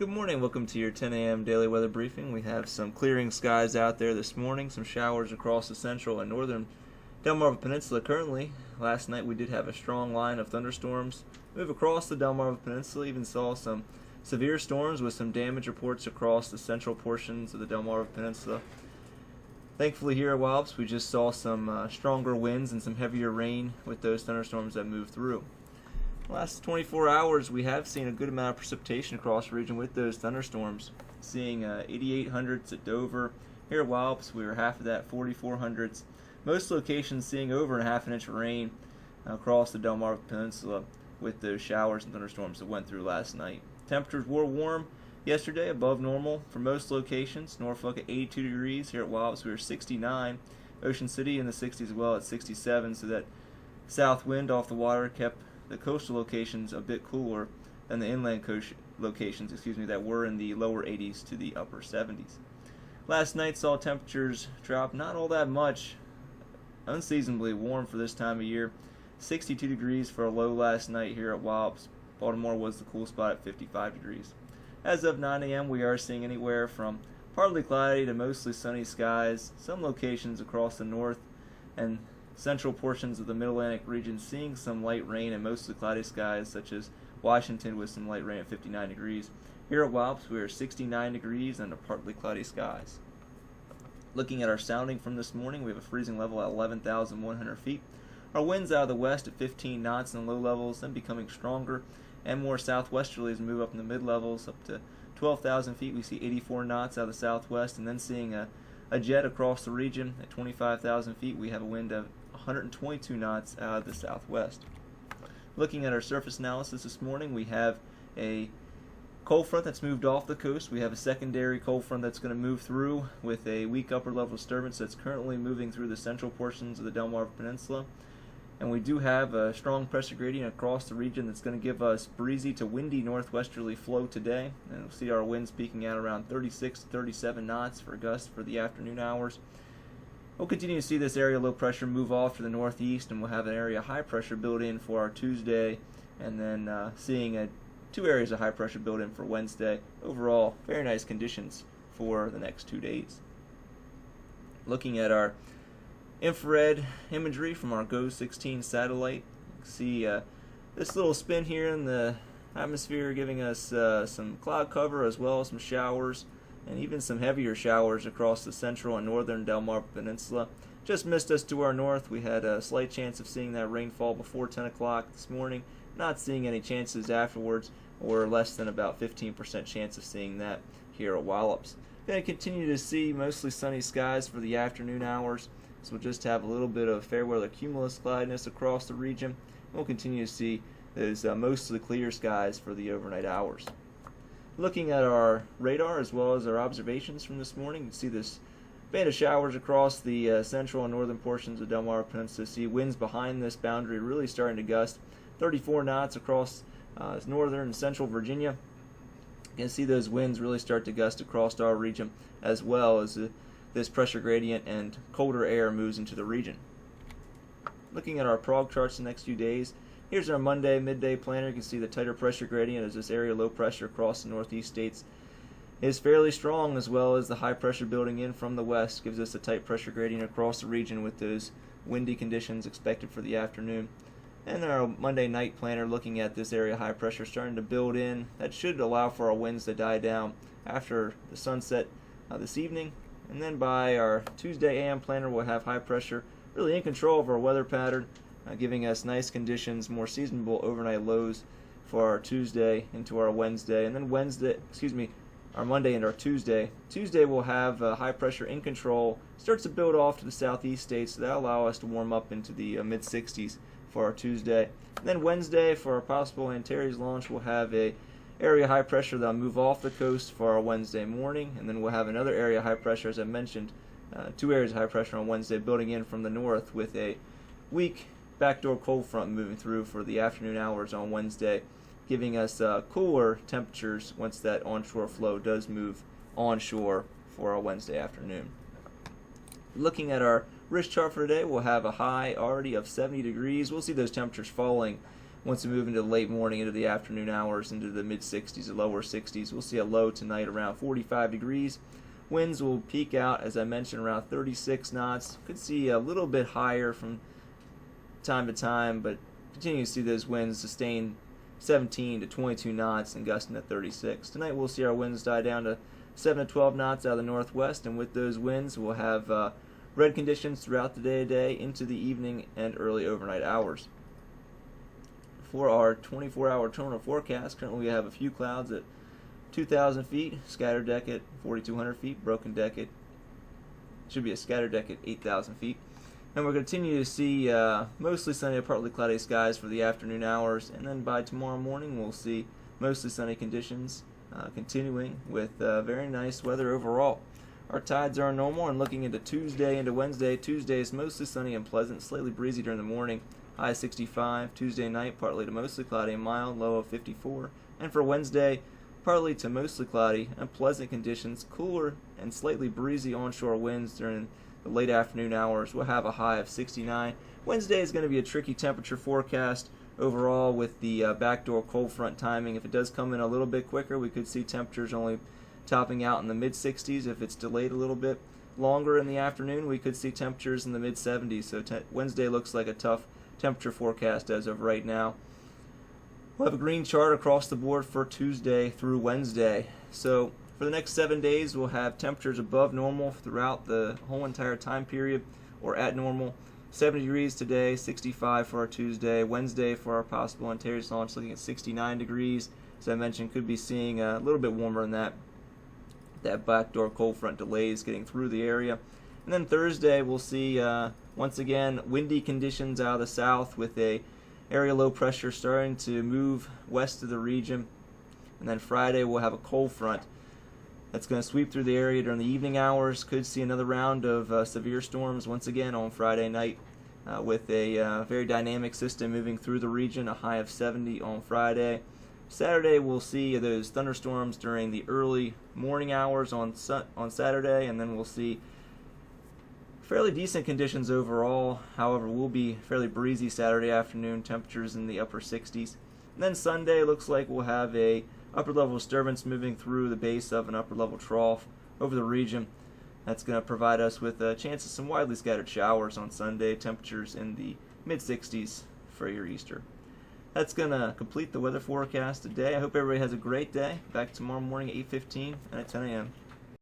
Good morning. Welcome to your 10 a.m. daily weather briefing. We have some clearing skies out there this morning, some showers across the central and northern Delmarva Peninsula currently. Last night we did have a strong line of thunderstorms move across the Delmarva Peninsula, even saw some severe storms with some damage reports across the central portions of the Delmarva Peninsula. Thankfully here at Wallops we just saw some stronger winds and some heavier rain with those thunderstorms that moved through. Last 24 hours, we have seen a good amount of precipitation across the region with those thunderstorms. Seeing 8,800s at Dover. Here at Wallops, we were half of that, 4,400s. Most locations seeing over a half an inch of rain across the Delmarva Peninsula with those showers and thunderstorms that went through last night. Temperatures were warm yesterday, above normal for most locations. Norfolk at 82 degrees. Here at Wallops, we were 69. Ocean City in the 60s as well at 67, so that south wind off the water kept the coastal locations a bit cooler than the inland locations, that were in the lower 80s to the upper 70s. Last night saw temperatures drop not all that much, unseasonably warm for this time of year. 62 degrees for a low last night here at Wallops. Baltimore was the cool spot at 55 degrees. As of 9 a.m. we are seeing anywhere from partly cloudy to mostly sunny skies. Some locations across the north and central portions of the Mid-Atlantic region seeing some light rain and mostly cloudy skies, such as Washington with some light rain at 59 degrees. Here at Wallops, we are 69 degrees and partly cloudy skies. Looking at our sounding from this morning, we have a freezing level at 11,100 feet. Our winds out of the west at 15 knots in the low levels, then becoming stronger and more southwesterly as we move up in the mid-levels up to 12,000 feet. We see 84 knots out of the southwest, and then seeing a jet across the region at 25,000 feet. We have a wind of 122 knots out of the southwest. Looking at our surface analysis this morning, we have a cold front that's moved off the coast. We have a secondary cold front that's going to move through with a weak upper level disturbance that's currently moving through the central portions of the Delmarva Peninsula. And we do have a strong pressure gradient across the region that's going to give us breezy to windy northwesterly flow today. And we'll see our winds peaking out around 36 to 37 knots for gusts for the afternoon hours. We'll continue to see this area low pressure move off to the northeast, and we'll have an area high pressure build in for our Tuesday, and then seeing two areas of high pressure build in for Wednesday. Overall, very nice conditions for the next 2 days. Looking at our infrared imagery from our GO-16 satellite, you can see this little spin here in the atmosphere giving us some cloud cover as well as some showers, and even some heavier showers across the central and northern Delmarva Peninsula. Just missed us to our north. We had a slight chance of seeing that rainfall before 10 o'clock this morning. Not seeing any chances afterwards, or less than about 15% chance of seeing that here at Wallops. Going to continue to see mostly sunny skies for the afternoon hours, so we'll just have a little bit of fair weather cumulus cloudiness across the region. We'll continue to see those mostly clear skies for the overnight hours. Looking at our radar as well as our observations from this morning, you can see this band of showers across the central and northern portions of Delmarva Peninsula. See winds behind this boundary really starting to gust 34 knots across northern and central Virginia. You can see those winds really start to gust across our region as well as this pressure gradient and colder air moves into the region. Looking at our prog charts the next few days, here's our Monday midday planner. You can see the tighter pressure gradient as this area low pressure across the northeast states is fairly strong, as well as the high pressure building in from the west gives us a tight pressure gradient across the region with those windy conditions expected for the afternoon. And our Monday night planner looking at this area high pressure starting to build in. That should allow for our winds to die down after the sunset this evening. And then by our Tuesday AM planner we'll have high pressure really in control of our weather pattern, giving us nice conditions, more seasonable overnight lows for our Tuesday into our Wednesday, and then our Monday and our Tuesday. Tuesday we'll have high pressure in control, starts to build off to the southeast states, so that'll allow us to warm up into the mid-60s for our Tuesday. And then Wednesday for our possible Antares launch, we'll have a area high pressure that'll move off the coast for our Wednesday morning, and then we'll have another area high pressure, as I mentioned, two areas of high pressure on Wednesday building in from the north with a weak backdoor cold front moving through for the afternoon hours on Wednesday, giving us cooler temperatures once that onshore flow does move onshore for our Wednesday afternoon. Looking at our risk chart for today, we'll have a high already of 70 degrees. We'll see those temperatures falling Once we move into the late morning, into the afternoon hours, into the mid-60s to lower 60s, we'll see a low tonight around 45 degrees. Winds will peak out, as I mentioned, around 36 knots. Could see a little bit higher from time to time, but continue to see those winds sustain 17 to 22 knots and gusting at 36. Tonight we'll see our winds die down to 7 to 12 knots out of the northwest, and with those winds we'll have red conditions throughout the day into the evening and early overnight hours. For our 24-hour terminal forecast, currently we have a few clouds at 2,000 feet, scattered deck at 4,200 feet, broken deck at, should be a scattered deck at 8,000 feet. And we'll continue to see mostly sunny to partly cloudy skies for the afternoon hours, and then by tomorrow morning we'll see mostly sunny conditions continuing with very nice weather overall. Our tides are normal, and looking into Tuesday into Wednesday, Tuesday is mostly sunny and pleasant, slightly breezy during the morning, high 65. Tuesday night, partly to mostly cloudy and mild, low of 54. And for Wednesday, partly to mostly cloudy and pleasant conditions, cooler and slightly breezy onshore winds during the late afternoon hours. We'll have a high of 69. Wednesday is going to be a tricky temperature forecast overall with the backdoor cold front timing. If it does come in a little bit quicker, we could see temperatures only topping out in the mid-60s. If it's delayed a little bit longer in the afternoon, we could see temperatures in the mid-70s. So Wednesday looks like a tough temperature forecast as of right now. We'll have a green chart across the board for Tuesday through Wednesday. So for the next 7 days, we'll have temperatures above normal throughout the whole entire time period, or at normal. 70 degrees today, 65 for our Tuesday. Wednesday for our possible Ontario launch, looking at 69 degrees. As I mentioned, could be seeing a little bit warmer than that. That backdoor cold front delays getting through the area. And then Thursday, we'll see once again windy conditions out of the south with a area low pressure starting to move west of the region. And then Friday, we'll have a cold front that's going to sweep through the area during the evening hours. Could see another round of severe storms once again on Friday night with a very dynamic system moving through the region, a high of 70 on Friday. Saturday, we'll see those thunderstorms during the early morning hours on Saturday, and then we'll see fairly decent conditions overall. However, we'll be fairly breezy Saturday afternoon, temperatures in the upper 60s. And then Sunday looks like we'll have a upper level disturbance moving through the base of an upper level trough over the region. That's going to provide us with a chance of some widely scattered showers on Sunday, temperatures in the mid-60s for your Easter. That's going to complete the weather forecast today. I hope everybody has a great day. Back tomorrow morning at 8:15 and at 10 a.m.